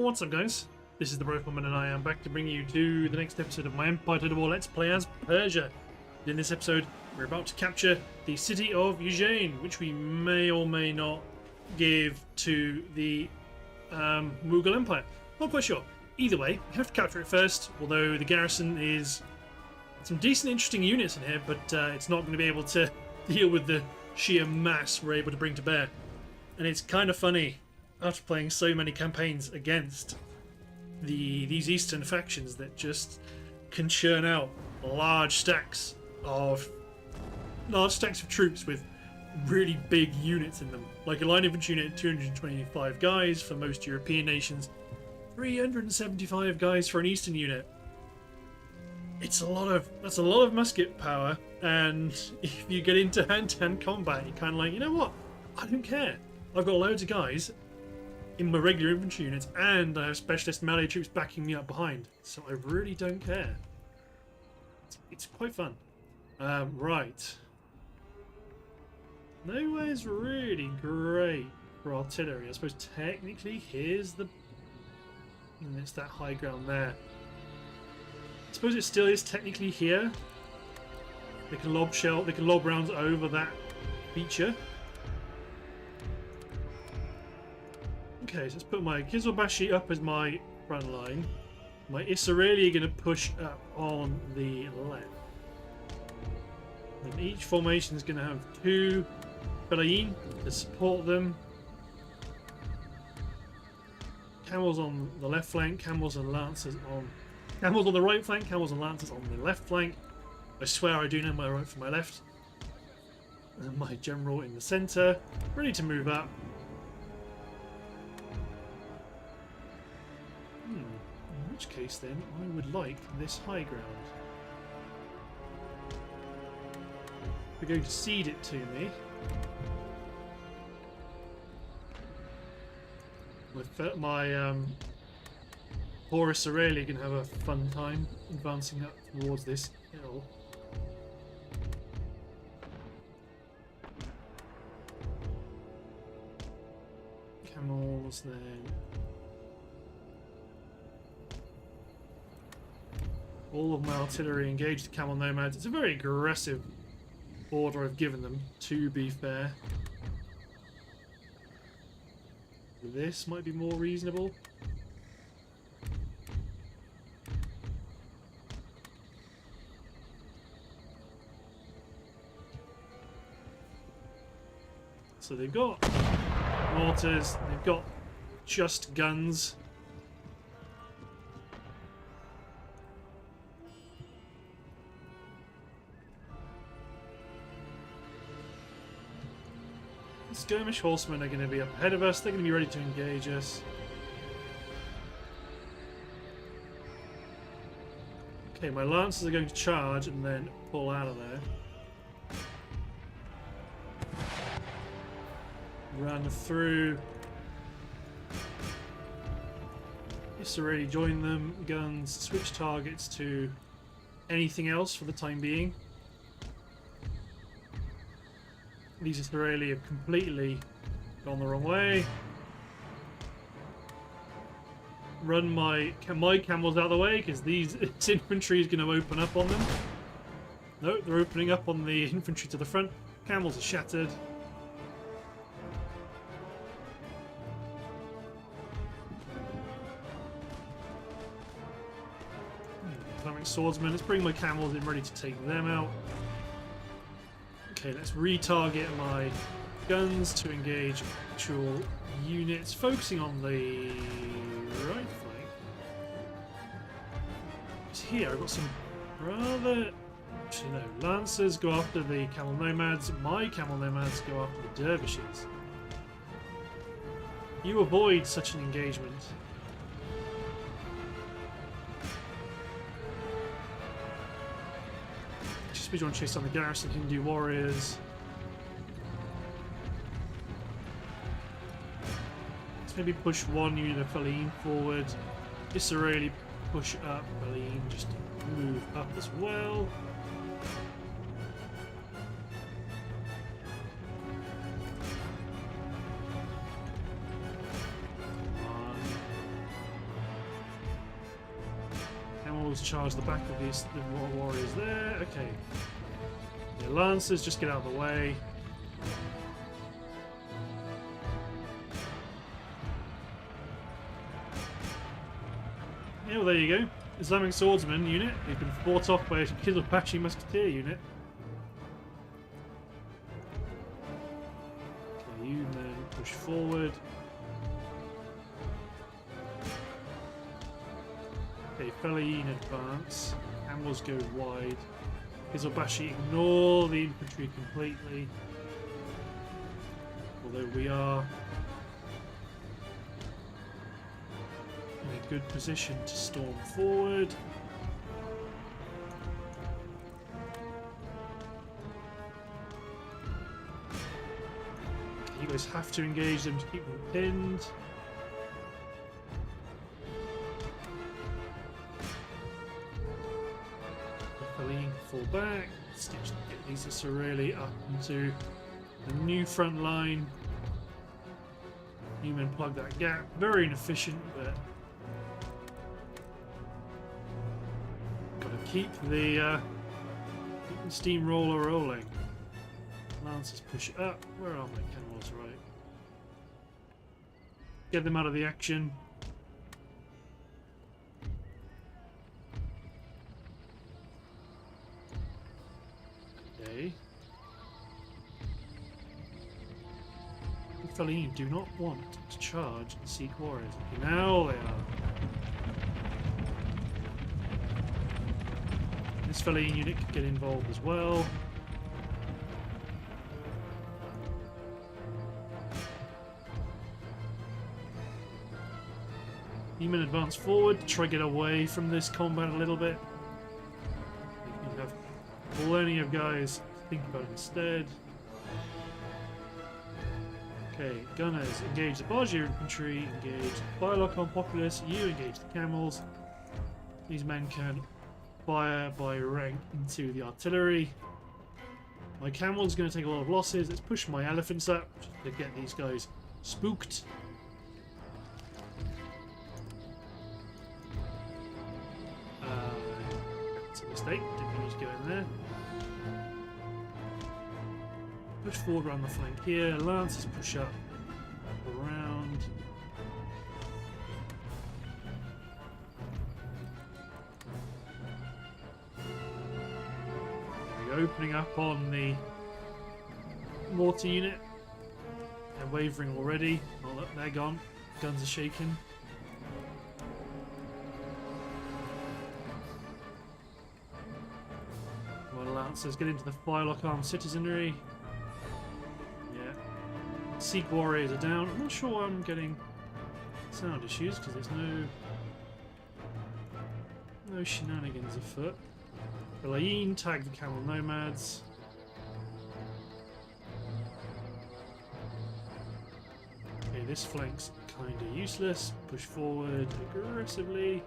What's up, guys? This is the Rifleman, and I am back to bring you to the next episode of my Empire Total War Let's Play as Persia. In this episode, we're about to capture the city of Eugene, which we may or may not give to the Mughal Empire. Not quite sure. Either way, we have to capture it first, although the garrison is some decent, interesting units in here, but it's not going to be able to deal with the sheer mass we're able to bring to bear. And it's kind of funny, after playing so many campaigns against these eastern factions that just can churn out large stacks of troops with really big units in them. Like a line infantry unit, 225 guys for most European nations, 375 guys for an eastern unit. That's a lot of musket power, and if you get into hand-to-hand combat, you're kind of like, you know what? I don't care. I've got loads of guys in my regular infantry units, and I have specialist melee troops backing me up behind, so I really don't care. It's quite fun. Right. Nowhere's really great for artillery. I suppose technically here's the... and it's that high ground there. I suppose it still is technically here. They can lob rounds over that feature. Okay, so let's put my Kizilbashi up as my front line. My Israeli are going to push up on the left. And each formation is going to have two Falayin to support them. Camels on the left flank, camels and lancers on... Camels on the right flank, camels and lancers on the left flank. I swear I do know my right from my left. And my general in the centre, ready to move up. In which case then, I would like this high ground. We're going to cede it to me. My Horus Aurelia can have a fun time advancing up towards this hill. Camels then. All of my artillery engage the camel nomads. It's a very aggressive order I've given them, to be fair. This might be more reasonable. So they've got mortars, they've got just guns. Skirmish horsemen are going to be up ahead of us. They're going to be ready to engage us. Okay, my lancers are going to charge and then pull out of there. Run through. It's already joined them. Guns, switch targets to anything else for the time being. These Israeli have completely gone the wrong way. Run my camels out of the way, because this infantry is going to open up on them. No, they're opening up on the infantry to the front. Camels are shattered. Islamic swordsmen. Let's bring my camels in ready to take them out. Okay, let's retarget my guns to engage actual units, focusing on the right flank. Because here I've got some rather... actually no, lancers go after the camel nomads, my camel nomads go after the dervishes. You avoid such an engagement. Speed on chase on the garrison, Hindu warriors. Let's maybe push one unit of Falayin forward. Israeli push up, Falayin just move up as well. Camels charge the back of these the warriors there. Okay. The Lancers just get out of the way. Yeah, well, there you go. Islamic Swordsman unit. He's been fought off by a Kizilbashi Musketeer unit. Okay, you then push forward. Okay, Fellahin advance. Camels go wide. Kizilbashi ignore the infantry completely. Although we are in a good position to storm forward. You guys have to engage them to keep them pinned. Fall back. Stitch get these Sorelli up into the new front line. Human plug that gap. Very inefficient, but gotta keep the steamroller rolling. Lancers push up. Where are my camels? Right. Get them out of the action. The Fellahin do not want to charge the Sikh warriors. Okay, now they are. This Fellahin unit could get involved as well. Human advance forward to try to get away from this combat a little bit. You can have plenty of guys to think about instead. Okay, gunners, engage the Bargier infantry, engage the Firelock on Populace, you engage the camels. These men can fire by rank into the artillery. My camel's going to take a lot of losses. Let's push my elephants up to get these guys spooked. It's a mistake, didn't need to go in there. Push forward around the flank here. Lancers push up around. There we go, opening up on the mortar unit. They're wavering already. Oh look, they're gone. Guns are shaking. Well, Lancers get into the Firelock armed citizenry. Sikh warriors are down. I'm not sure why I'm getting sound issues because there's no shenanigans afoot. Fellahin tag the camel nomads. Okay, this flank's kind of useless. Push forward aggressively.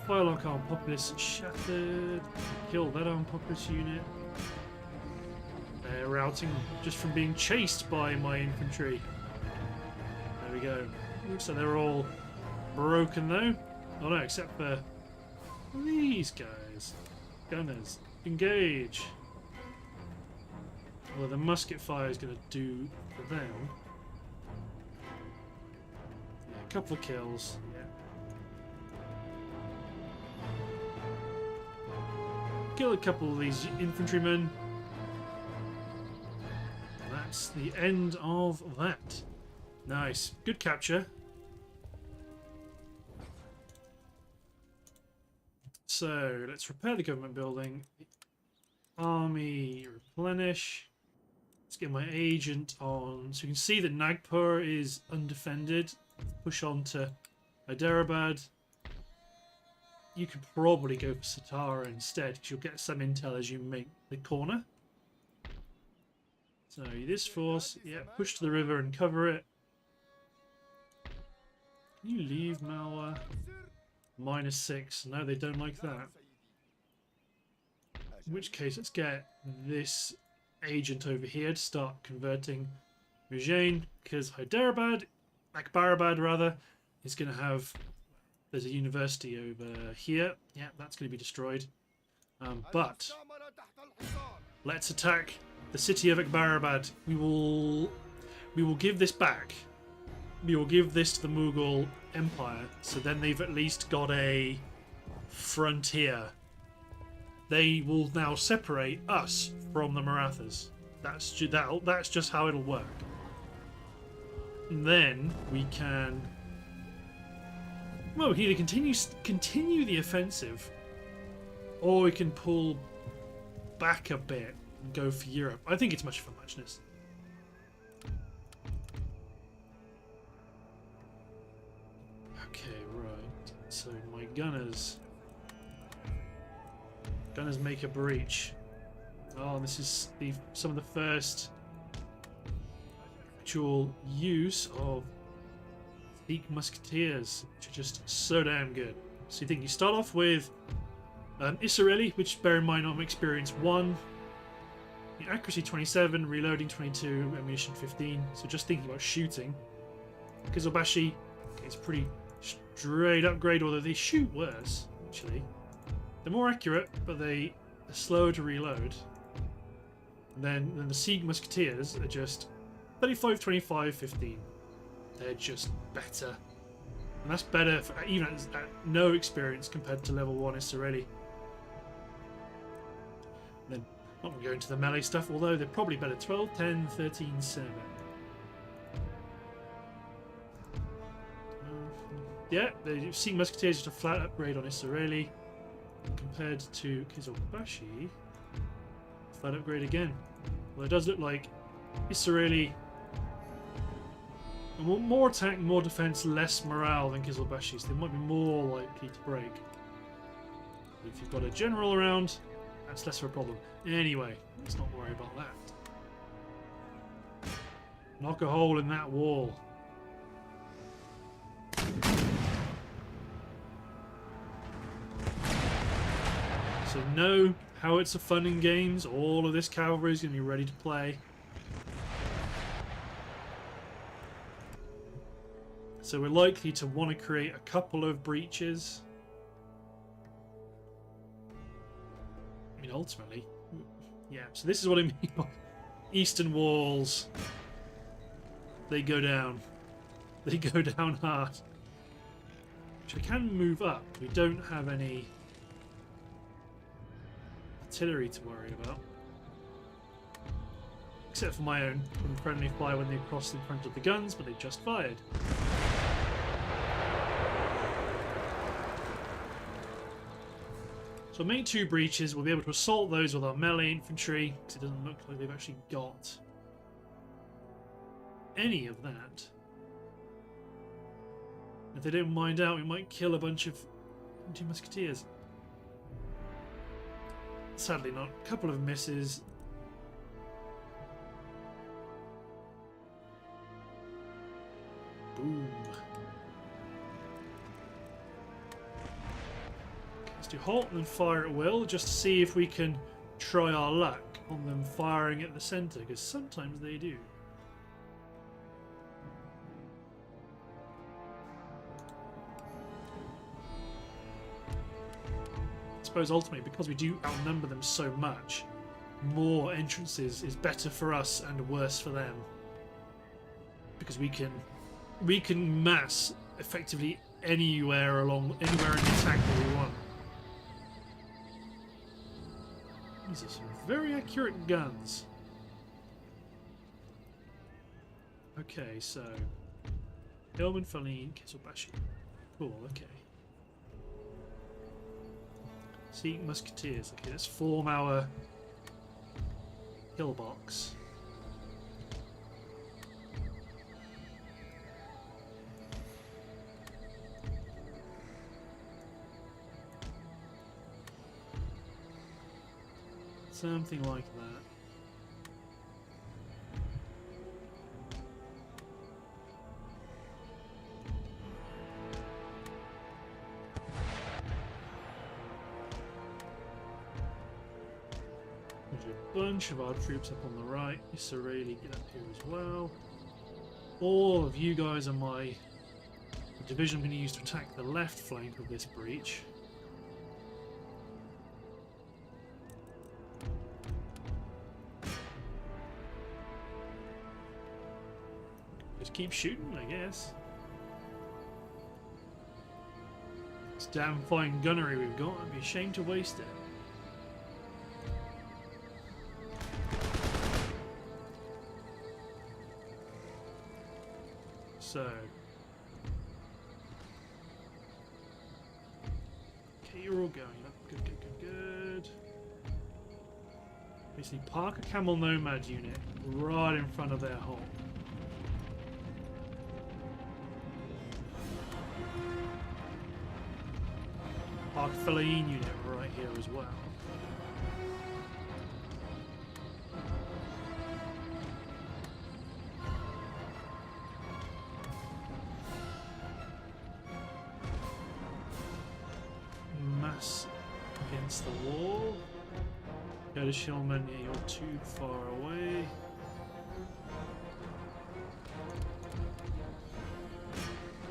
Firelock armed populace shattered. Kill that armed populace unit. They're routing just from being chased by my infantry. There we go. So they're all broken though. Oh no, except for these guys. Gunners, engage. Well, the musket fire is going to do for them. Yeah, a couple of kills. Yeah. Kill a couple of these infantrymen. And that's the end of that. Nice. Good capture. So, let's repair the government building. Army replenish. Let's get my agent on. So you can see that Nagpur is undefended. Push on to Hyderabad. You could probably go for Satara instead, because you'll get some intel as you make the corner. So this force, yeah, push to the river and cover it. Can you leave Malwa? -6. No, they don't like that. In which case, let's get this agent over here to start converting Eugene, because Hyderabad, Akbarabad rather, is going to have. There's a university over here. Yeah, that's going to be destroyed. But let's attack the city of Akbarabad. We will give this back. We will give this to the Mughal Empire. So then they've at least got a frontier. They will now separate us from the Marathas. That's just how it'll work. And then we can. Well, we can either continue the offensive, or we can pull back a bit and go for Europe. I think it's much for muchness. Okay, right. So my gunners make a breach. Oh, this is some of the first actual use of Sikh musketeers, which are just so damn good. So you start off with Israeli, which bear in mind I'm experience 1, accuracy 27, reloading 22, ammunition 15. So just thinking about shooting. Kizobashi, it's pretty straight upgrade, although they shoot worse actually. They're more accurate, but they are slower to reload. And then the Sikh musketeers are just 35, 25, 15. They're just better. And that's better for, even at no experience compared to level 1 Israeli. Then not going to go into the melee stuff, although they're probably better. 12, 10, 13, 7. Yeah, the Sikh musketeers just a flat upgrade on Israeli compared to Kizobashi. Flat upgrade again. Well, it does look like Israeli more attack, more defense, less morale than Kizobashi, so they might be more likely to break. But if you've got a general around, that's less of a problem. Anyway, let's not worry about that. Knock a hole in that wall. So no howitzer fun in games. All of this cavalry is going to be ready to play. So we're likely to want to create a couple of breaches. I mean, ultimately, yeah. So this is what I mean by eastern walls. They go down. They go down hard. Which I can move up. We don't have any artillery to worry about. Except for my own from friendly fire when they crossed in front of the guns, but they just fired. So I made 2 breaches. We'll be able to assault those with our melee infantry, because it doesn't look like they've actually got any of that. If they don't mind out, we might kill a bunch of empty musketeers. Sadly not. A couple of misses. Boom. Let's do halt and fire at will, just to see if we can try our luck on them firing at the centre, because sometimes they do. I suppose ultimately, because we do outnumber them so much, more entrances is better for us and worse for them, because we can mass effectively anywhere in the attack that we want. These are some very accurate guns. Okay, so Hillman, Faline, Kizobashi. Cool, okay. Sikh musketeers. Okay, let's form our hill box. Something like that. There's a bunch of our troops up on the right. Israeli get up here as well. All of you guys are my division I'm going to use to attack the left flank of this breach. Just keep shooting, I guess. This damn fine gunnery we've got, it'd be a shame to waste it. So, okay, you're all going up. Good, good, good, good. Basically, park a camel nomad unit right in front of their hole. Park a fellaine unit right here as well. Against the wall. Go to Shillman, yeah, you're too far away.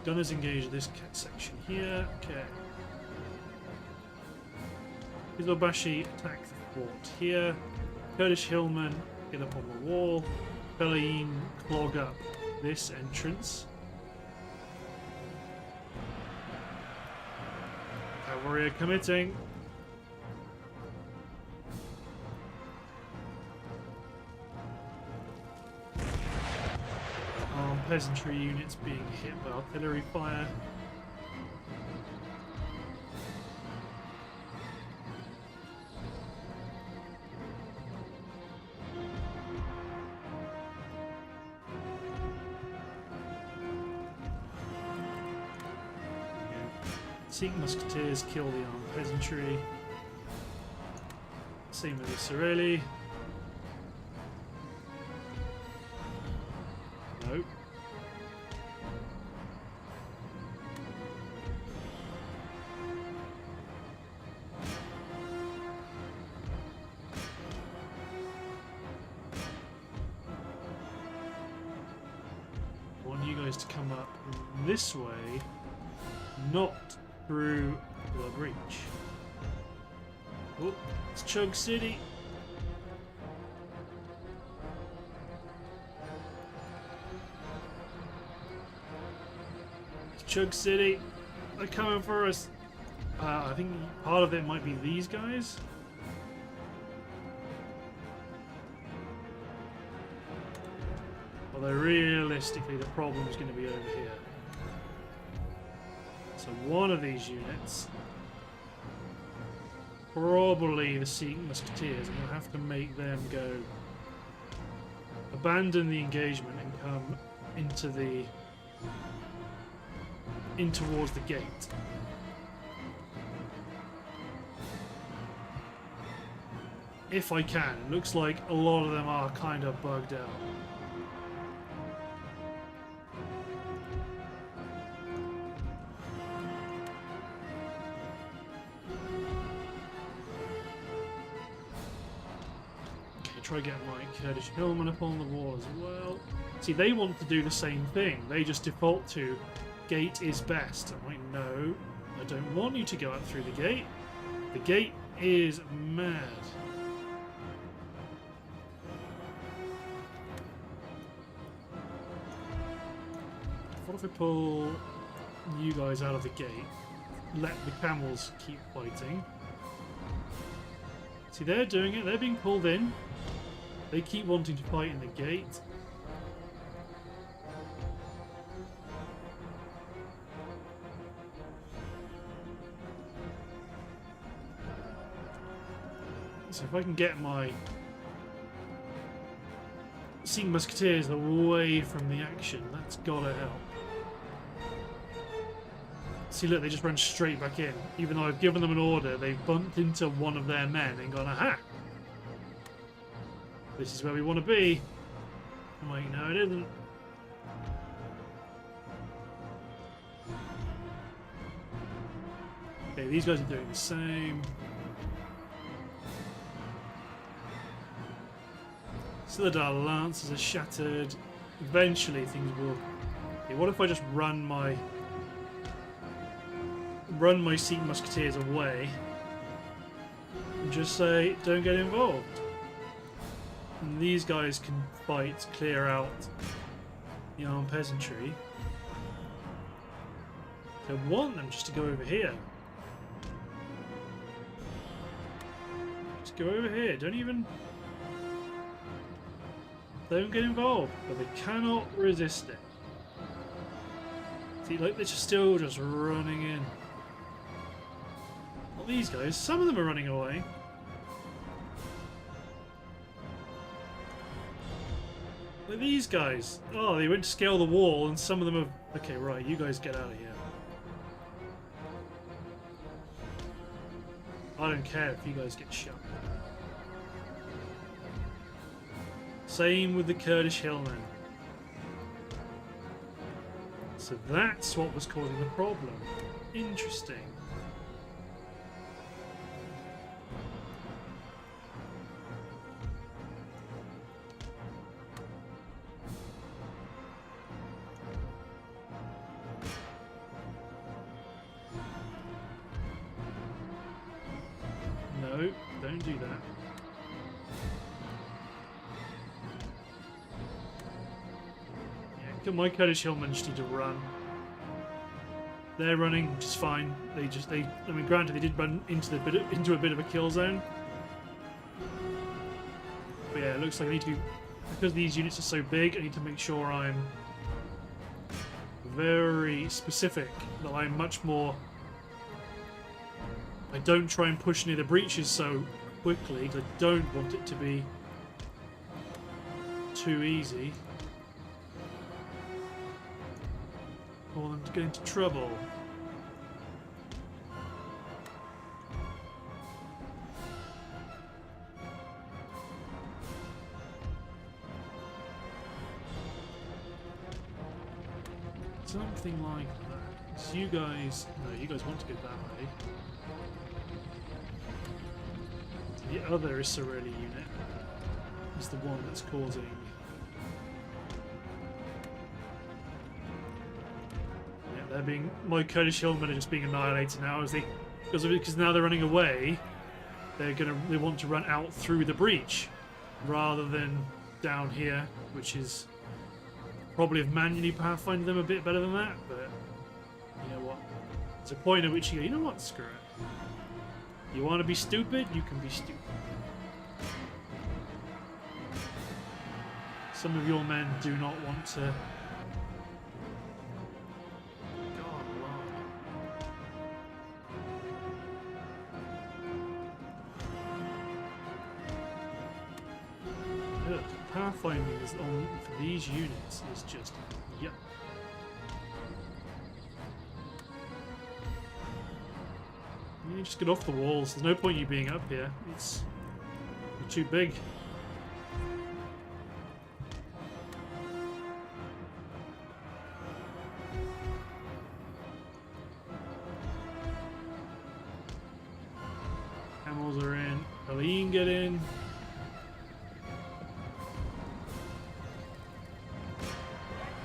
Gunners engage this section here. Okay. Izobashi attack the fort here. Kurdish Hillman get up on the wall. Fellaine clog up this entrance. Cavalry are committing. Peasantry units being hit by artillery fire. Sikh musketeers kill the armed peasantry. Same with the Sorelli. Nope. I want you guys to come up this way, not through the breach. Oh, it's Chug City. It's Chug City. They're coming for us. I think part of it might be these guys. Although realistically the problem is going to be over here. So one of these units, probably the Sikh musketeers, I'm going to have to make them go abandon the engagement and come in towards the gate. If I can. It looks like a lot of them are kind of bugged out. Try getting my Kurdish Hillman up on the wall as well. See, they want to do the same thing. They just default to gate is best. I'm like, no, I don't want you to go up through the gate. The gate is mad. What if I pull you guys out of the gate? Let the camels keep fighting. See, they're doing it. They're being pulled in. They keep wanting to fight in the gate. So if I can get my Sikh musketeers away from the action, that's gotta help. See, look, they just run straight back in. Even though I've given them an order, they've bumped into one of their men and gone, aha! This is where we want to be. I'm like, no, it isn't. Okay, these guys are doing the same. Citadel lances are shattered. eventually things will... Okay, what if I just run my Sikh musketeers away and just say, don't get involved? And these guys can fight, clear out the armed peasantry. I want them just to go over here. Just go over here. Don't get involved. But they cannot resist it. See, like they're just still just running in. Not these guys. Some of them are running away. Like these guys. Oh, they went to scale the wall, and some of them have. Okay, right. You guys get out of here. I don't care if you guys get shot. Same with the Kurdish hillmen. So that's what was causing the problem. Interesting. No, don't do that. Yeah, my Kurdish hillmen just need to run. They're running, which is fine. I mean, granted, they did run into a bit of a kill zone. But yeah, it looks like I need to, because these units are so big, I need to make sure I'm very specific, that I'm much more... I don't try and push near the breaches so quickly, because I don't want it to be too easy for them to get into trouble. Something like that. So you guys... No, you guys want to go that way. The other Israeli unit is the one that's causing... Yeah, they're being... My Kurdish hillmen are just being annihilated now as they... Because now they're running away, they want to run out through the breach rather than down here, which is... Probably have manually pathfinded them a bit better than that, but you know what? There's a point at which you go, you know what, screw it. You want to be stupid? You can be stupid. Some of your men do not want to... God, Lord. Pathfinding is on for these units is just yuck. You just get off the walls. There's no point you being up here. You're too big. Camels are in. Helene, get in.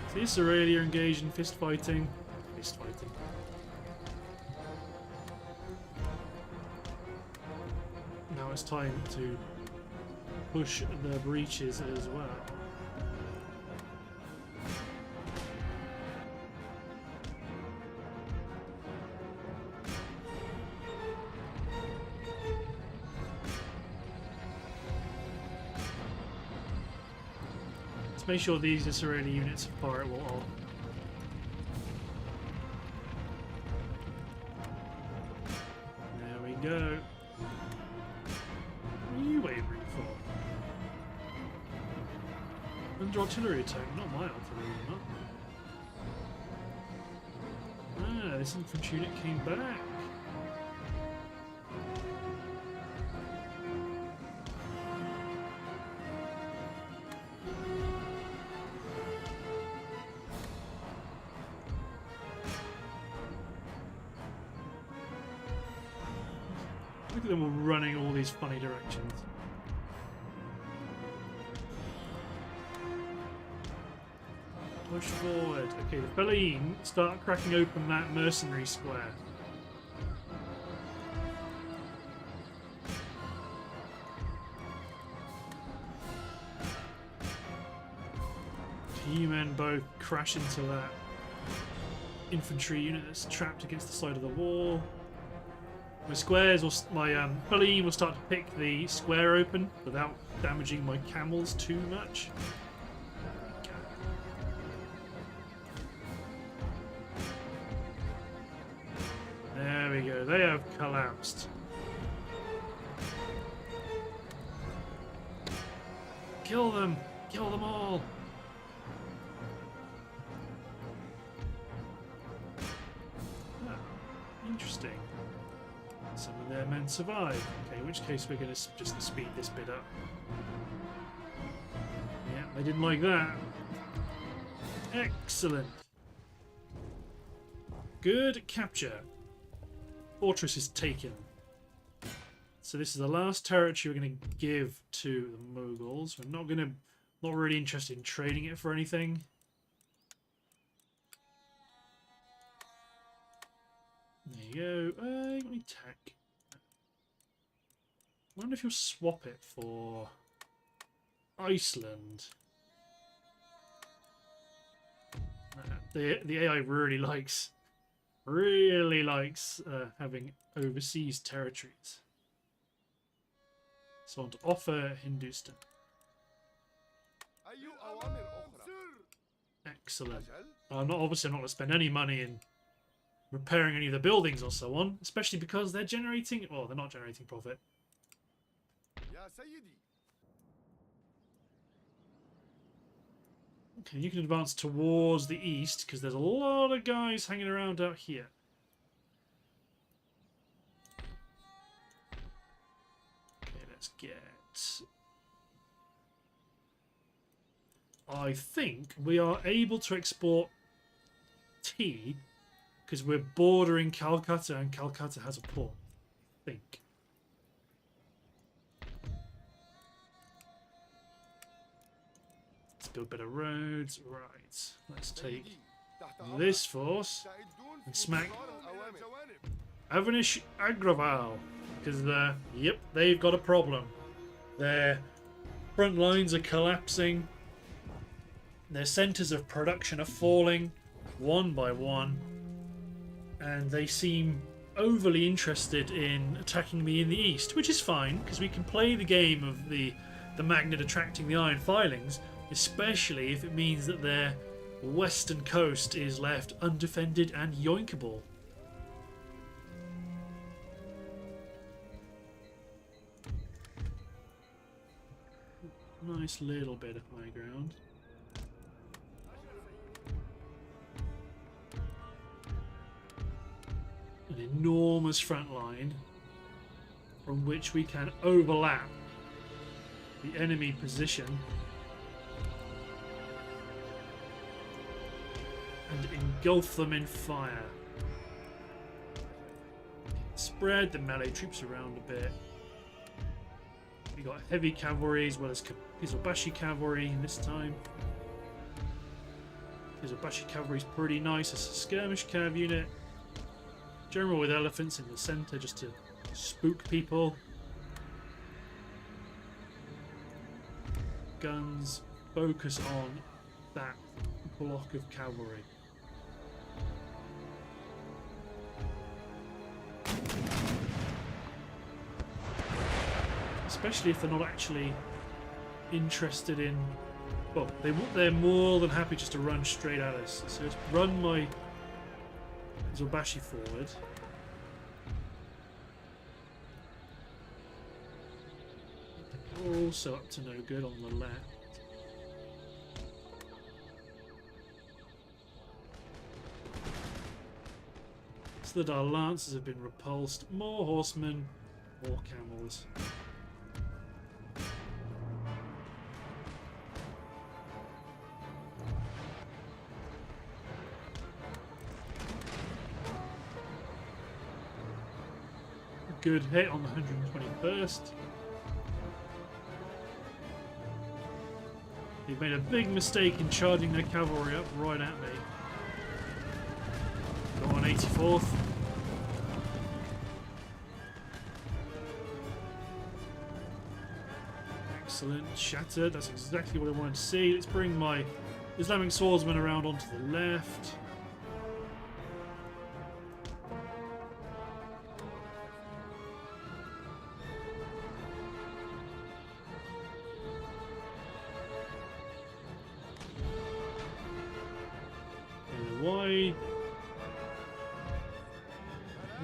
So these Israeli are engaged in fist fighting. Fist fighting. Now it's time to push the breaches as well. Let's make sure these Israeli units fire it well off. There we go. What are you wavering for? Under artillery attack, not my artillery, not. Ah, this infantry unit came back. Look at them all running all these funny directions. Push forward. Okay, the Fellahin start cracking open that mercenary square. You men both crash into that infantry unit that's trapped against the side of the wall. My squares, or my Fellahin will start to pick the square open without damaging my camels too much. There we go, they have collapsed. Kill them! Kill them all! Ah, interesting. Some of their men survive. Okay, in which case we're going to just speed this bit up. Yeah, they didn't like that. Excellent. Good capture. Fortress is taken. So this is the last territory we're going to give to the Mughals. We're not really interested in trading it for anything. There you go. You got any tech? I wonder if you'll swap it for Iceland. The AI really likes having overseas territories. So I want to offer Hindustan. Excellent. I'm not going to spend any money in repairing any of the buildings or so on, especially because they're generating. Well, they're not generating profit. Okay, you can advance towards the east because there's a lot of guys hanging around out here. Okay, let's get. I think we are able to export tea because we're bordering Calcutta and Calcutta has a port. I think. Let's build better roads. Right. Let's take this force and smack Avanish Agraval because yep, they've got a problem. Their front lines are collapsing. Their centres of production are falling one by one, and they seem overly interested in attacking me in the east, which is fine because we can play the game of the magnet attracting the iron filings, especially if it means that their western coast is left undefended and yoinkable. Nice little bit of high ground. An enormous front line from which we can overlap the enemy position and engulf them in fire. Spread the melee troops around a bit. We got heavy cavalry as well as Kizobashi cavalry this time. Kizobashi cavalry is pretty nice as a skirmish cav unit. General with elephants in the centre just to spook people. Guns focus on that block of cavalry. Especially if they're not actually interested in. Well, they're more than happy just to run straight at us. So let's run my Zobashi forward. Also up to no good on the left. So that our lances have been repulsed. More horsemen, more camels. Good hit on the 121st. They've made a big mistake in charging their cavalry up right at me. Go on, 84th. Excellent. Shattered. That's exactly what I wanted to see. Let's bring my Islamic swordsman around onto the left.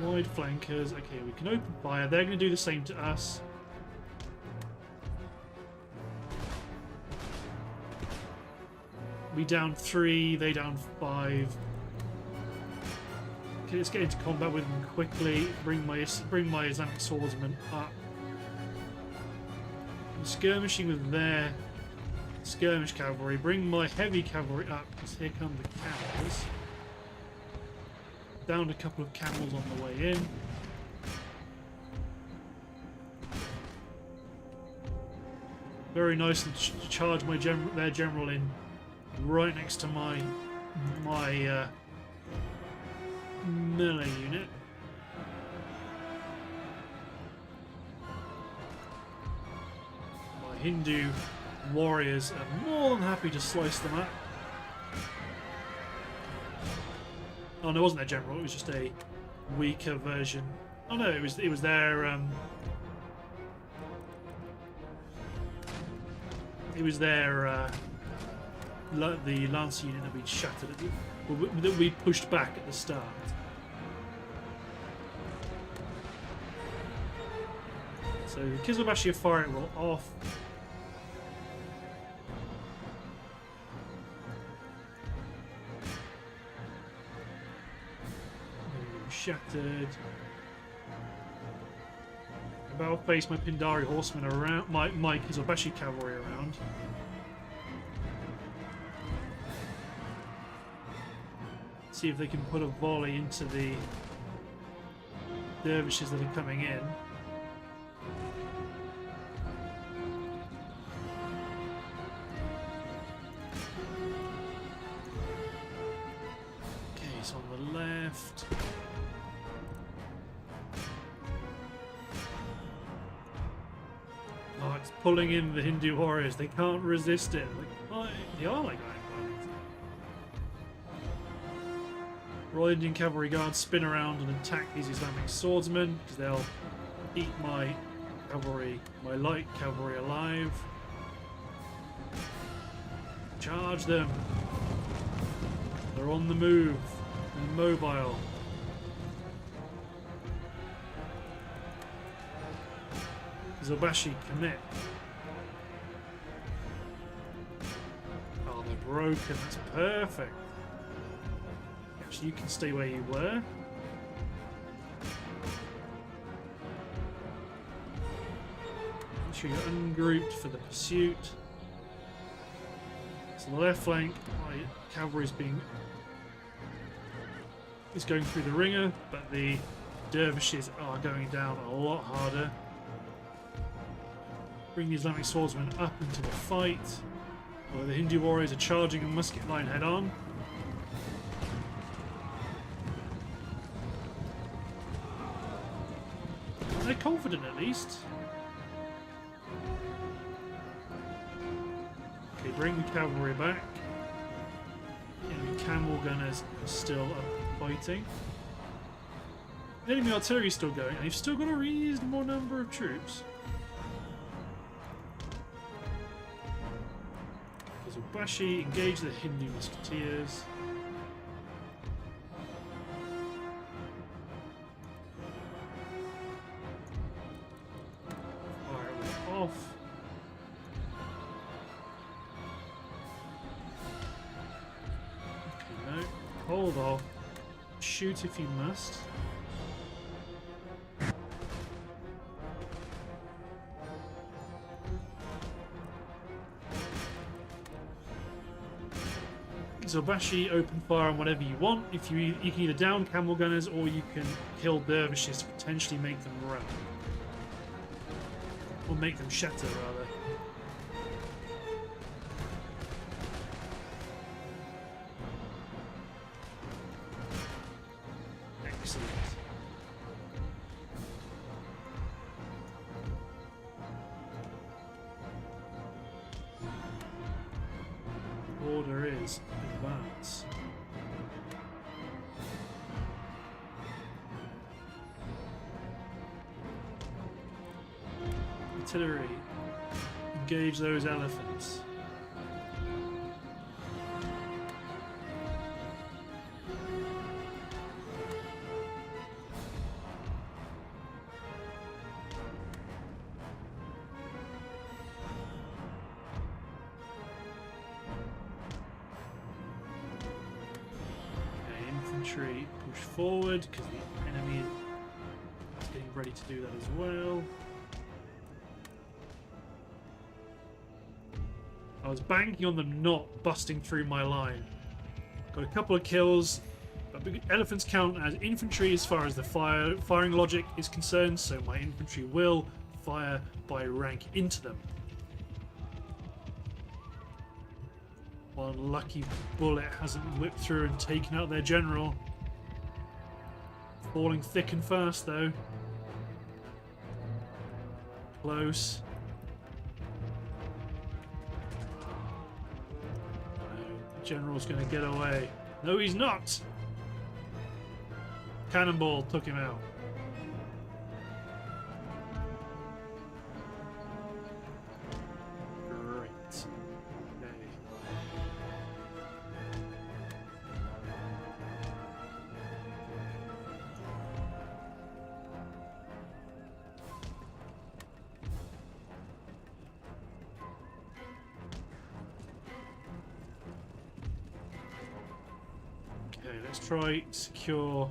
Wide flankers. Okay, we can open fire. They're going to do the same to us. We down 3, they down 5. Okay, let's get into combat with them quickly. Bring my Islamic swordsman up. I'm skirmishing with their skirmish cavalry. Bring my heavy cavalry up, because here come the camels. Downed a couple of camels on the way in. Very nice to charge their general in right next to my melee unit. My Hindu warriors are more than happy to slice them up. Oh no, it wasn't their general, it was just a weaker version. Oh no, it was their the lance unit that we shattered that we pushed back at the start. So the Kizilbashi are firing well off. Shattered. I'll face my Pindari horsemen around, my Kizilbashi cavalry around. See if they can put a volley into the dervishes that are coming in. Okay, it's on the left. Oh, it's pulling in the Hindu warriors. They can't resist it. Like, oh, they are like Iron Guardians. Royal Indian Cavalry Guards spin around and attack these Islamic swordsmen because they'll eat my cavalry, my light cavalry alive. Charge them. They're on the move. They're mobile. Zobashi, commit. Oh, they're broken. That's perfect. Actually, you can stay where you were. Make sure you're ungrouped for the pursuit. So the left flank, my cavalry's is going through the ringer, but the dervishes are going down a lot harder. Bring the Islamic swordsmen up into the fight, where the Hindu warriors are charging a musket line head on. They're confident at least. Okay, bring the cavalry back. And the camel gunners are still up fighting. The enemy artillery is still going, and they've still got a reasonable number of troops. Bashi, engage the Hindu musketeers. Fire them off. Okay, no. Hold off. Shoot if you must. Zobashi, open fire on whatever you want. If you can either down camel gunners or you can kill dervishes to potentially make them run. Or make them shatter, rather. order is advance. Artillery, engage those elephants. Infantry, push forward because the enemy is getting ready to do that as well. I was banking on them not busting through my line. Got a couple of kills, but elephants count as infantry as far as the firing logic is concerned, so my infantry will fire by rank into them. One lucky bullet hasn't whipped through and taken out their general. Falling thick and fast though. Close. The general's going to get away. No, he's not! Cannonball took him out. Let's try secure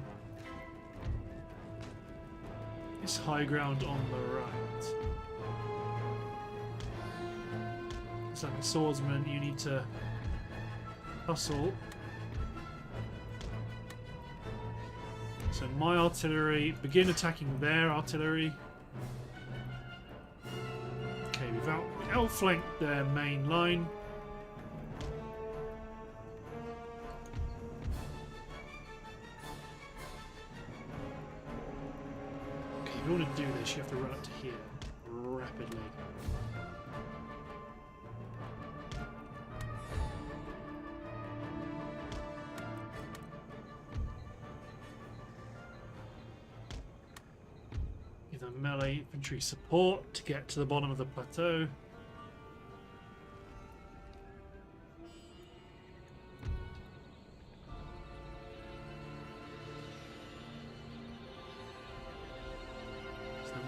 this high ground on the right. So, swordsman, you need to hustle. So my artillery begin attacking their artillery. Okay, we've outflanked their main line. If you want to do this, you have to run up to here rapidly. Give them melee infantry support to get to the bottom of the plateau.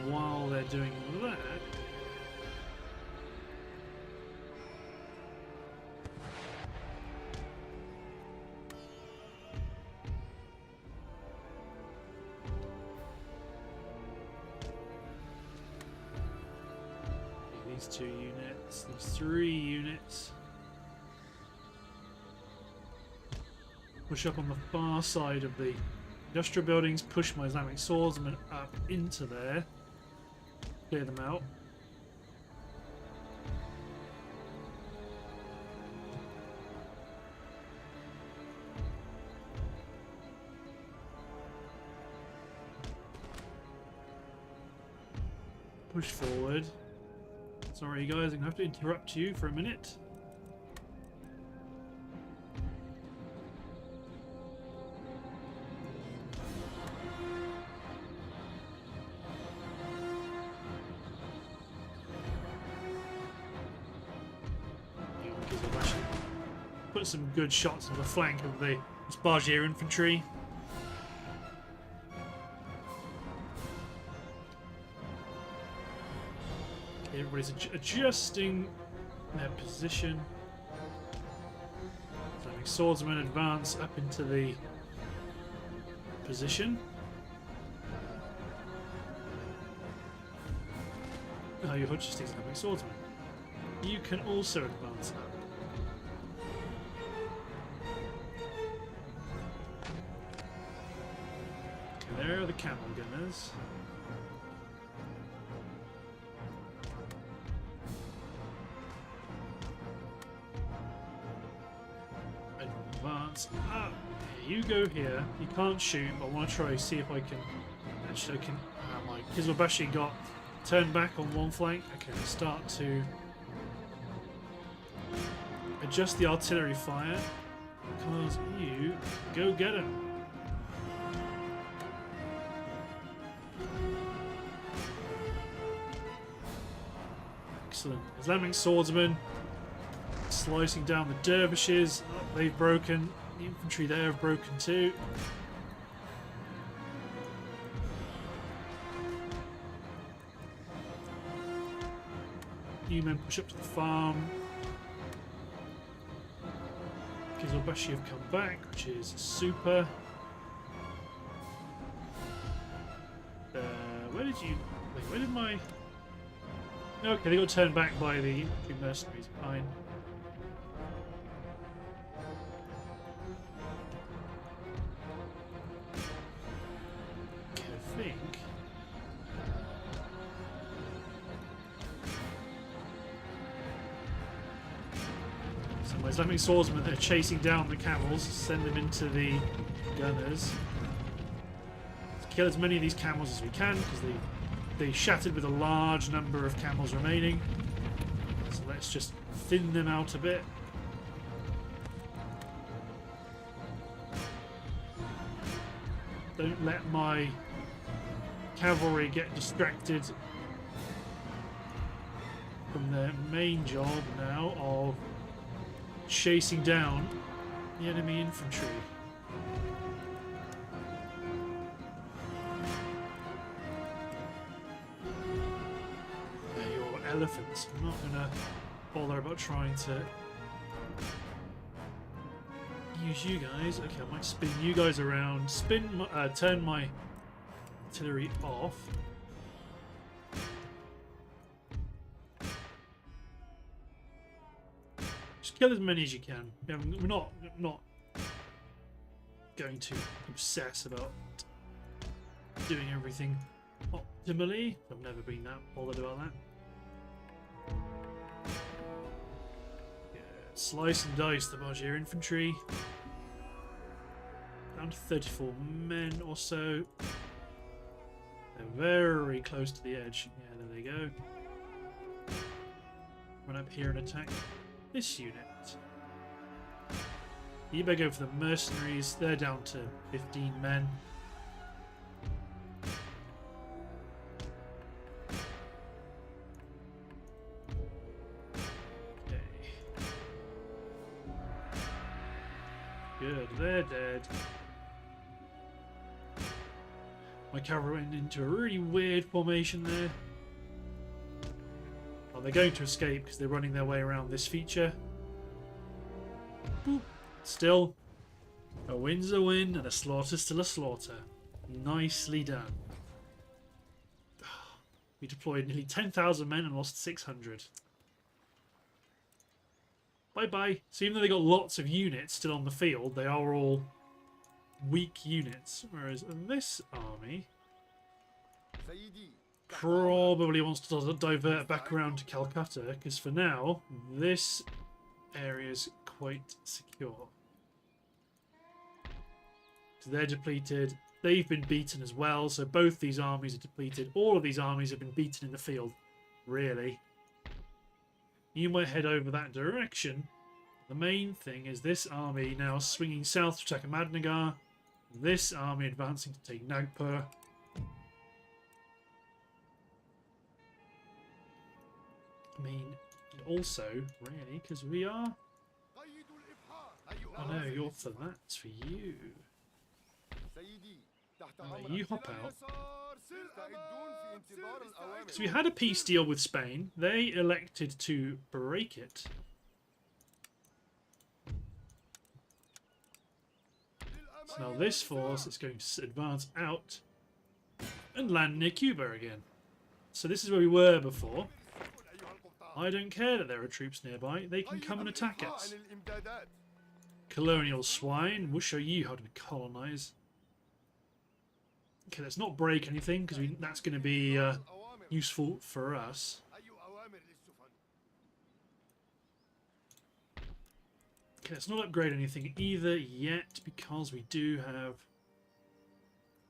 While they're doing that, these 2 units, these 3 units push up on the far side of the industrial buildings, push my Islamic swordsmen up into there. Clear them out. Push forward. Sorry guys, I'm going to have to interrupt you for a minute. Put some good shots on the flank of the Spargier infantry. Okay, everybody's adjusting their position. Islamic swordsmen advance up into the position. Oh, you're just Islamic swordsmen. You can also advance up. There are the camel gunners. Advance up. You go here. You can't shoot, but I want to try see if I can. Actually, I can. My Kizilbashi got turned back on one flank. I can start to adjust the artillery fire because you go get him. Excellent. Islamic swordsmen slicing down the dervishes. Oh, they've broken. The infantry there have broken too. You men push up to the farm. Kizilbashi have come back, which is super. Where did you... Wait, where did my... Okay, they got turned back by the infantry mercenaries. Fine. Okay, I think... So my Islamic swordsmen that are chasing down the camels, send them into the gunners. Let's kill as many of these camels as we can, because they shattered with a large number of camels remaining. So let's just thin them out a bit. Don't let my cavalry get distracted from their main job now of chasing down the enemy infantry. Elephants. I'm not gonna bother about trying to use you guys. Okay, I might spin you guys around. Turn my artillery off. Just kill as many as you can. We're not going to obsess about doing everything optimally. I've never been that bothered about that. Slice and dice the Margier infantry. Down to 34 men or so. They're very close to the edge. Yeah, there they go. Run up here and attack this unit. You better go for the mercenaries. They're down to 15 men. Good, they're dead. My cavalry went into a really weird formation there. Oh, they're going to escape because they're running their way around this feature. Boop. Still, a win's a win and a slaughter's still a slaughter. Nicely done. We deployed nearly 10,000 men and lost 600. Bye-bye. So even though they got lots of units still on the field, they are all weak units. Whereas this army probably wants to divert back around to Calcutta, because for now, this area is quite secure. So they're depleted. They've been beaten as well, so both these armies are depleted. All of these armies have been beaten in the field, really. You might head over that direction. The main thing is this army now swinging south to attack Ahmadnagar. This army advancing to take Nagpur. I mean, and also, really, because we are... Oh no, you're for that. It's for you. You hop out. Because we had a peace deal with Spain. They elected to break it. So now this force is going to advance out and land near Cuba again. So this is where we were before. I don't care that there are troops nearby. They can come and attack us. Colonial swine. We'll show you how to colonize. Okay, let's not break anything, because that's going to be useful for us. Okay, let's not upgrade anything either yet, because we do have a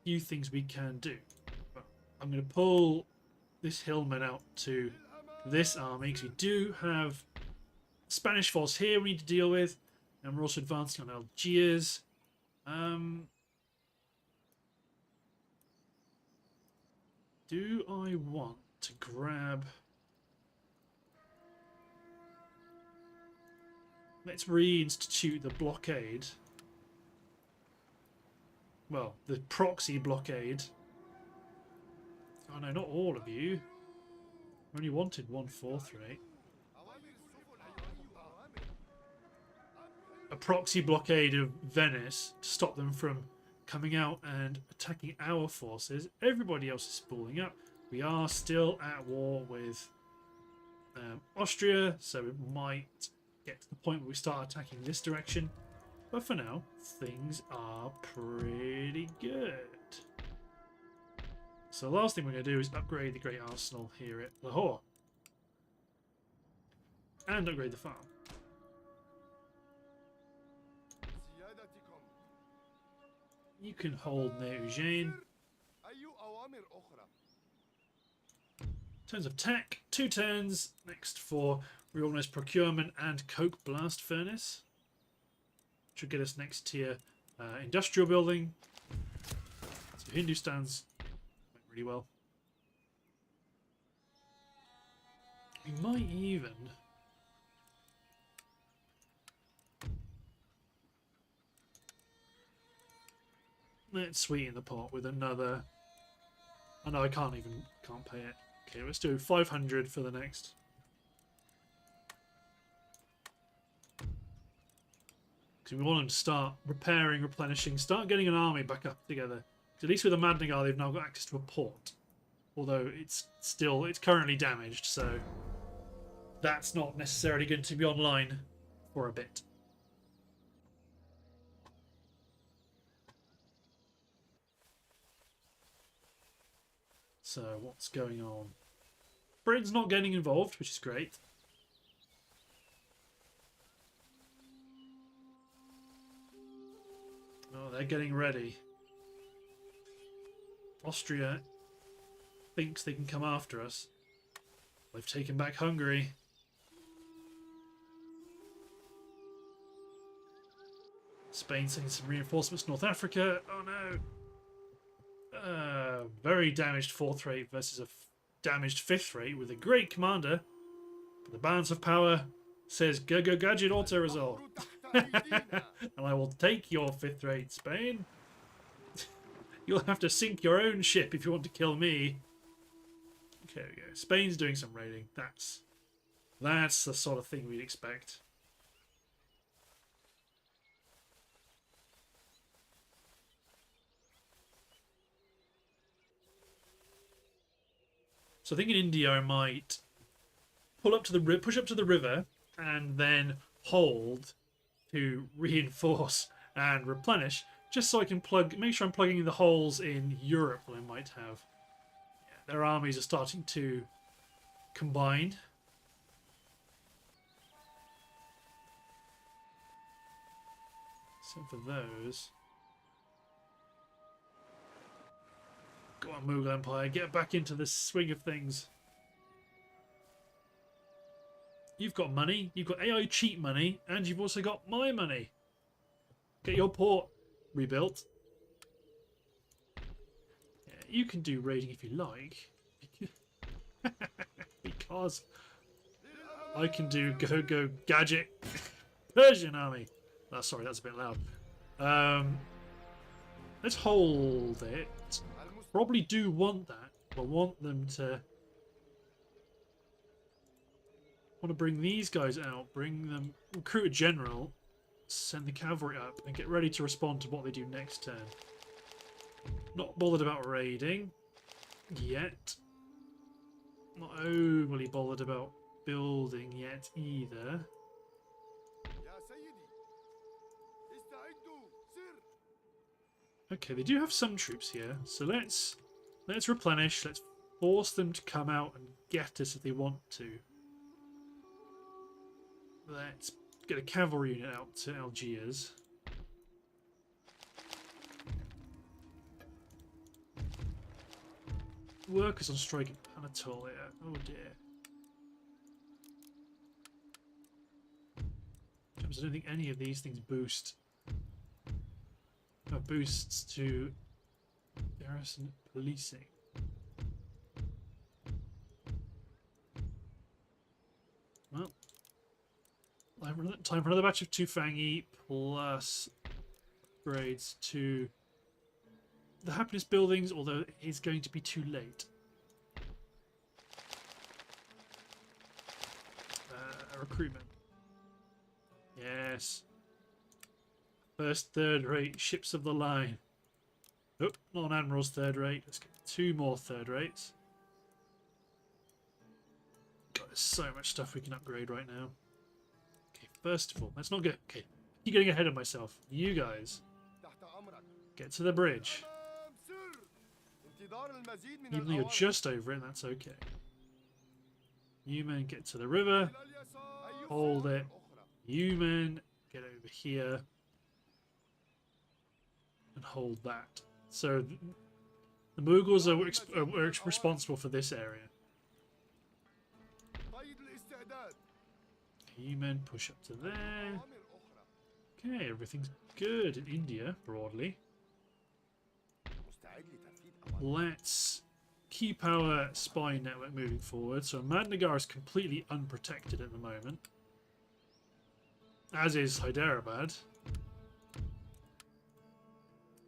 few things we can do. But I'm going to pull this hillman out to this army, because we do have Spanish force here we need to deal with, and we're also advancing on Algiers. Do I want to grab... Let's reinstitute the blockade. Well, the proxy blockade. Oh no, not all of you. I only wanted 143. A proxy blockade of Venice to stop them from coming out and attacking our forces. Everybody else is spooling up. We are still at war with Austria, so it might get to the point where we start attacking this direction. But for now, things are pretty good. So the last thing we're going to do is upgrade the Great Arsenal here at Lahore. And upgrade the farm. You can hold near Eugene. Turns of tech, 2 turns. Next for reorganized procurement and coke blast furnace. Should get us next tier industrial building. So Hindustan's went really well. We might even... Let's sweeten the pot with another... Oh no, I can't pay it. Okay, let's do 500 for the next. Because we want them to start repairing, replenishing, start getting an army back up together. At least with the Madnigar, they've now got access to a port. Although it's currently damaged, so that's not necessarily going to be online for a bit. So what's going on? Britain's not getting involved, which is great. Oh, they're getting ready. Austria thinks they can come after us. They've taken back Hungary. Spain sending some reinforcements to North Africa. Oh no. Very damaged 4th rate versus a damaged 5th rate with a great commander. But the balance of power says go go gadget auto resolve. And I will take your 5th rate, Spain. You'll have to sink your own ship if you want to kill me. Okay, there we go. Spain's doing some raiding. That's the sort of thing we'd expect. So I think in India I might push up to the river and then hold to reinforce and replenish, just so I can make sure I'm plugging in the holes in Europe that I might have. Yeah, their armies are starting to combine. So for those... Go on, Mughal Empire, get back into the swing of things. You've got money, you've got AI cheat money, and you've also got my money. Get your port rebuilt. Yeah, you can do raiding if you like. Because I can do go gadget Persian army. Oh, sorry, that's a bit loud. Let's hold it. Probably do want that. I want them to... want to bring these guys out, bring them... recruit a general, send the cavalry up, and get ready to respond to what they do next turn. Not bothered about raiding yet. Not overly bothered about building yet either. Okay, they do have some troops here, so let's replenish. Let's force them to come out and get us if they want to. Let's get a cavalry unit out to Algiers. Workers on strike at Anatolia. Oh dear. I don't think any of these things boost. Boosts to garrison policing. Well, time for another batch of Tufangi plus upgrades to the happiness buildings, although it is going to be too late. Recruitment. Yes. First third rate ships of the line. Nope, not an admiral's third rate. Let's get 2 more third rates. God, there's so much stuff we can upgrade right now. Okay, first of all, let's not get... Okay, I keep getting ahead of myself. You guys, get to the bridge. Even though you're just over it, that's okay. You men get to the river. Hold it. You men get over here. And hold that. So the Mughals are responsible for this area. You men push up to there. Okay, everything's good in India, broadly. Let's keep our spy network moving forward. So Ahmednagar is completely unprotected at the moment. As is Hyderabad.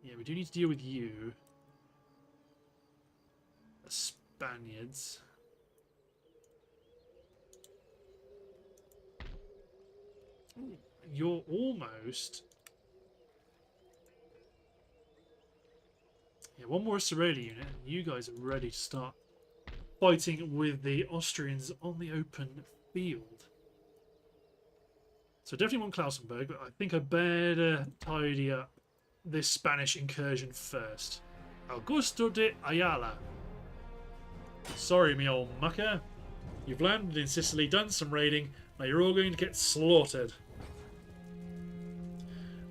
Yeah, we do need to deal with you. The Spaniards. Ooh, you're almost... Yeah, one more Israeli unit, and you guys are ready to start fighting with the Austrians on the open field. So definitely want Closenberg, but I think I better tidy up this Spanish incursion first. Augusto de Ayala. Sorry, me old mucker. You've landed in Sicily, done some raiding, now you're all going to get slaughtered.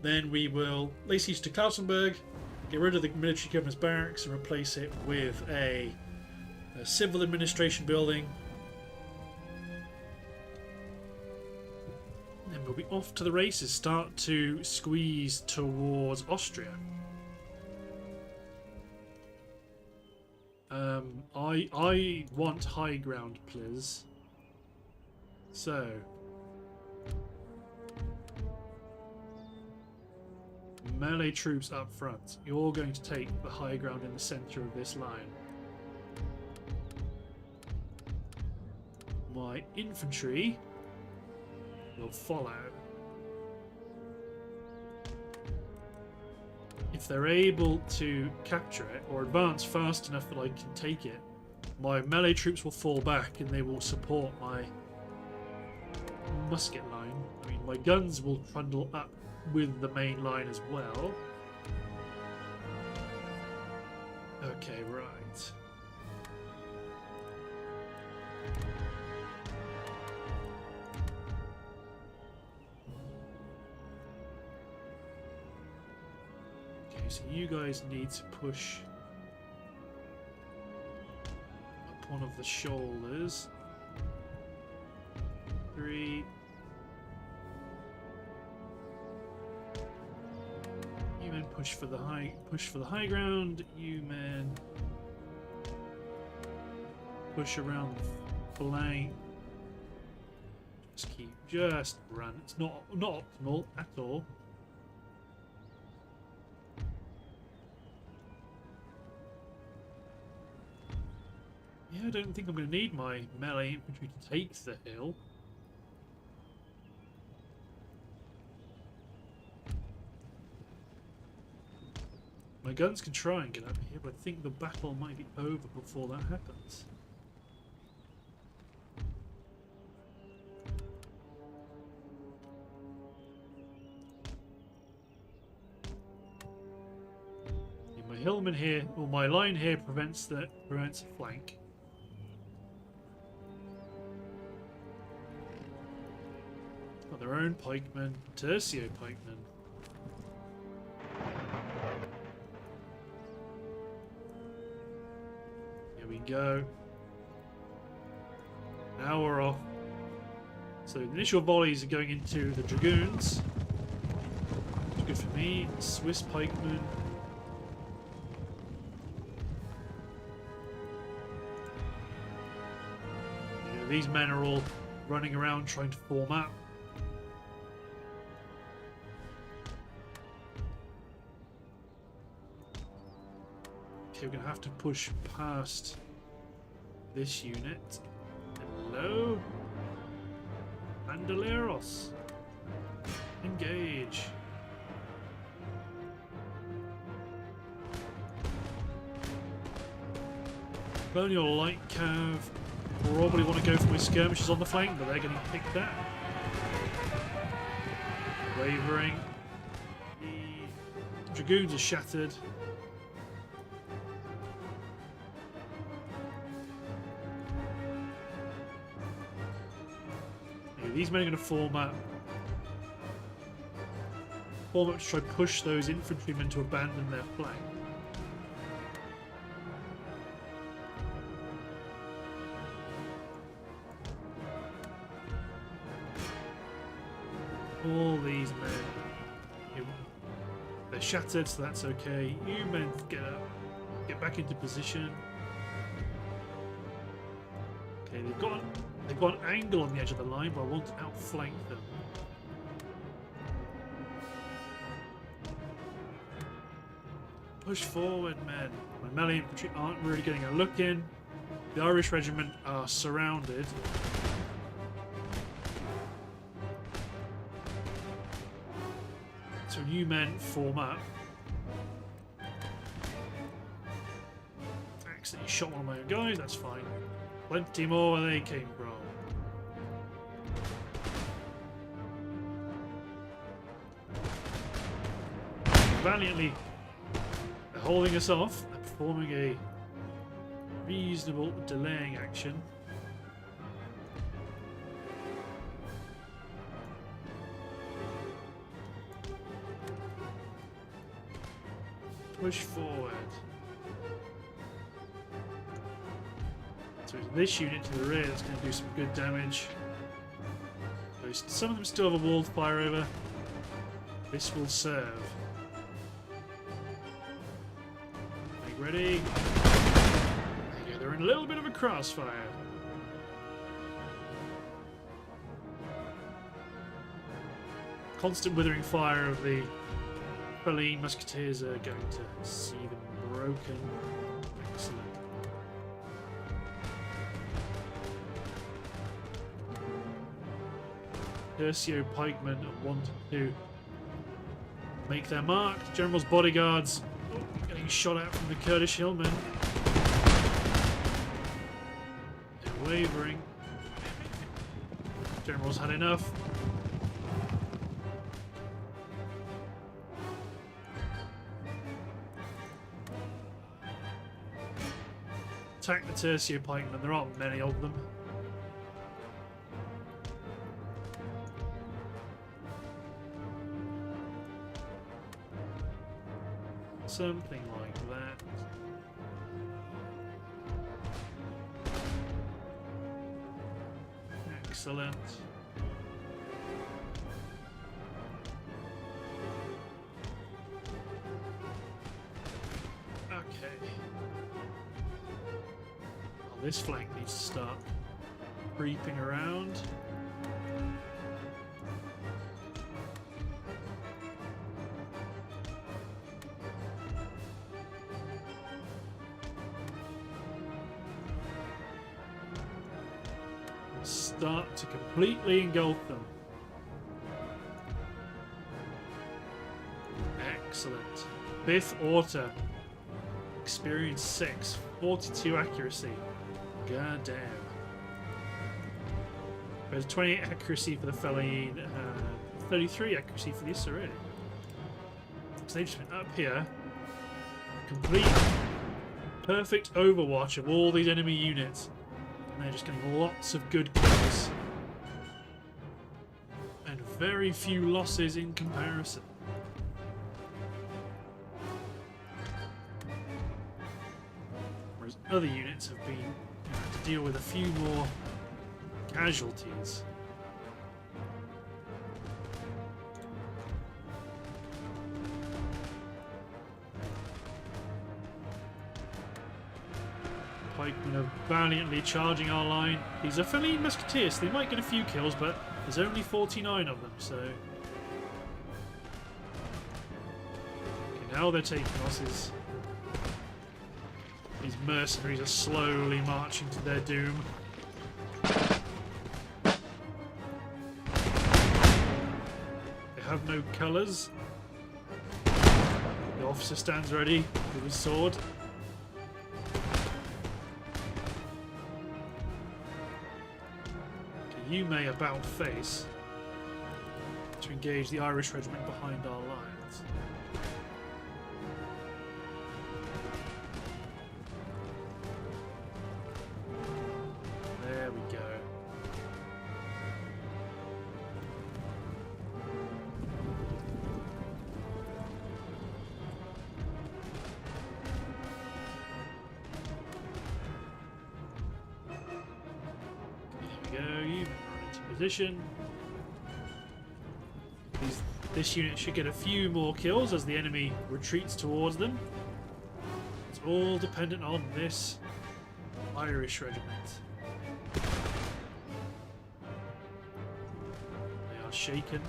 Then we will lay siege to Closenberg, get rid of the military governor's barracks and replace it with a civil administration building. Then we'll be off to the races, start to squeeze towards Austria. I want high ground, please. So melee troops up front. You're going to take the high ground in the center of this line. My infantry will follow. If they're able to capture it or advance fast enough that I can take it, my melee troops will fall back and they will support my musket line. I mean, my guns will trundle up with the main line as well. Okay, right. Okay, so you guys need to push up one of the shoulders. 3. You men push for the high ground. You men push around the flank. Just run. It's not optimal at all. Yeah, I don't think I'm going to need my melee infantry to take the hill. My guns can try and get up here, but I think the battle might be over before that happens. Yeah, my hillman here, or my line here, prevents a flank. Got their own pikemen, tercio pikemen. We go. Now we're off. So the initial volleys are going into the dragoons. Which is good for me. Swiss pikemen. You know, these men are all running around trying to form up. Okay, we're going to have to push past this unit. Hello? Bandoleros. Engage. Colonial light cav probably want to go for my skirmishers on the flank, but they're getting picked at. Wavering. The dragoons are shattered. These men are going to form up. Form up to try to push those infantrymen to abandon their flank. All these men. They're shattered, so that's okay. You men get up. Get back into position. Okay, they've got an angle on the edge of the line, but I want to outflank them. Push forward, men. My melee infantry aren't really getting a look in. The Irish regiment are surrounded. So you men form up. Accidentally shot one of my own guys, that's fine. Plenty more where they came from. Valiantly holding us off and performing a reasonable delaying action. Push forward. So it's this unit to the rear that's going to do some good damage. Some of them still have a walled fire over. This will serve. Ready? There you go, they're in a little bit of a crossfire. Constant withering fire of the Feline musketeers are going to see them broken. Excellent. Tercio pikemen want to make their mark. The general's bodyguards getting shot at from the Kurdish hillmen. They're wavering. General's had enough. Attack the Tercio pikemen. There aren't many of them. Something like that. Excellent. Okay. Well, this flank needs to start creeping around. Start to completely engulf them. Excellent. 5th Order. Experience 6. 42 accuracy. God damn. There's 28 accuracy for the Feline and 33 accuracy for the Isserede. So they've just been up here. Complete perfect overwatch of all these enemy units. They're just getting lots of good kills and very few losses in comparison. Whereas other units have been to deal with a few more casualties. pikemen are valiantly charging our line. These are Feline musketeers, so they might get a few kills, but there's only 49 of them, so... Okay, now they're taking us. These mercenaries are slowly marching to their doom. They have no colours. The officer stands ready with his sword. You may about face to engage the Irish regiment behind our lines. There we go. Position. This unit should get a few more kills as the enemy retreats towards them. It's all dependent on this Irish regiment. They are shaken.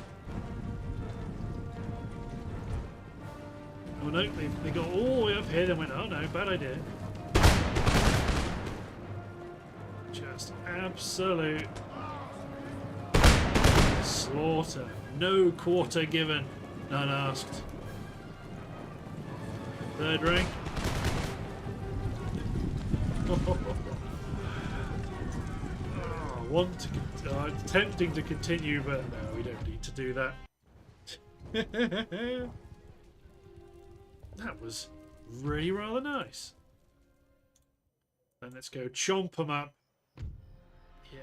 Oh no, they got all the way up here, then went, oh no, bad idea. Just absolute slaughter. No quarter given. None asked. Third rank. Tempting to continue, but no, we don't need to do that. That was really rather nice. Then let's go chomp them up. Yeah.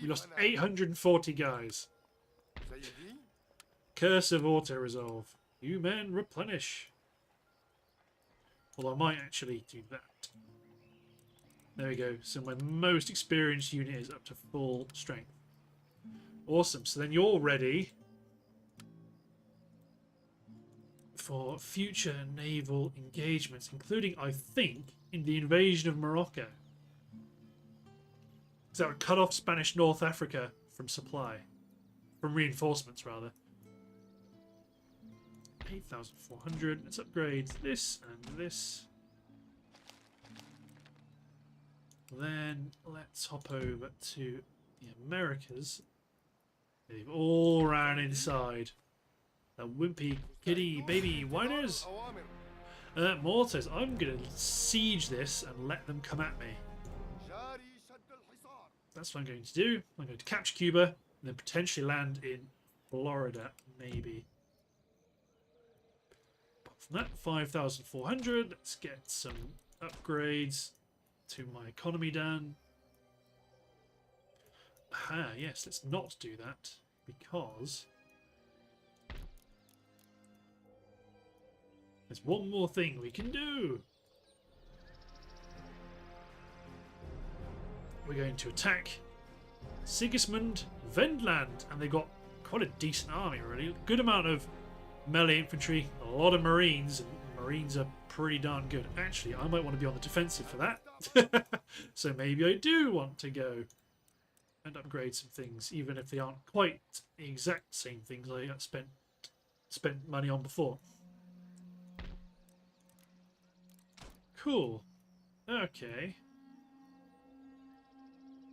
We lost 840 guys. Curse of auto-resolve. You men replenish. Well, I might actually do that. There we go. So my most experienced unit is up to full strength. Awesome. So then you're ready for future naval engagements, including, I think, in the invasion of Morocco. So that would cut off Spanish North Africa from supply. From reinforcements, rather. 8,400. Let's upgrade this and this. Then let's hop over to the Americas. They've all ran inside. The wimpy kitty baby whiners. Mortars. I'm going to siege this and let them come at me. That's what I'm going to do. I'm going to capture Cuba and then potentially land in Florida, maybe. Apart from that, 5,400. Let's get some upgrades to my economy done. Aha, yes, let's not do that because there's one more thing we can do. We're going to attack Sigismund Wendland, and they've got quite a decent army, really. Good amount of melee infantry, a lot of marines, and marines are pretty darn good. Actually, I might want to be on the defensive for that. So maybe I do want to go and upgrade some things, even if they aren't quite the exact same things I spent money on before. Cool. Okay.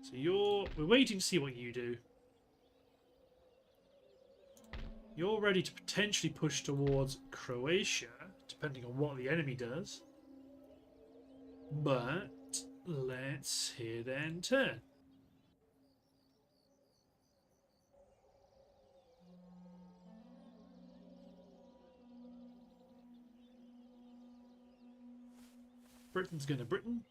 So we're waiting to see what you do. You're ready to potentially push towards Croatia, depending on what the enemy does. But let's hit and turn. Britain's going to Britain.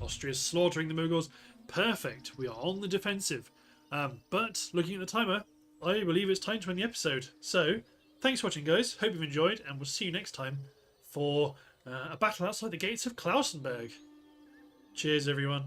Austria's slaughtering the Mughals. Perfect. We are on the defensive. But looking at the timer, I believe it's time to end the episode. So, thanks for watching, guys. Hope you've enjoyed, and we'll see you next time for a battle outside the gates of Closenberg. Cheers, everyone.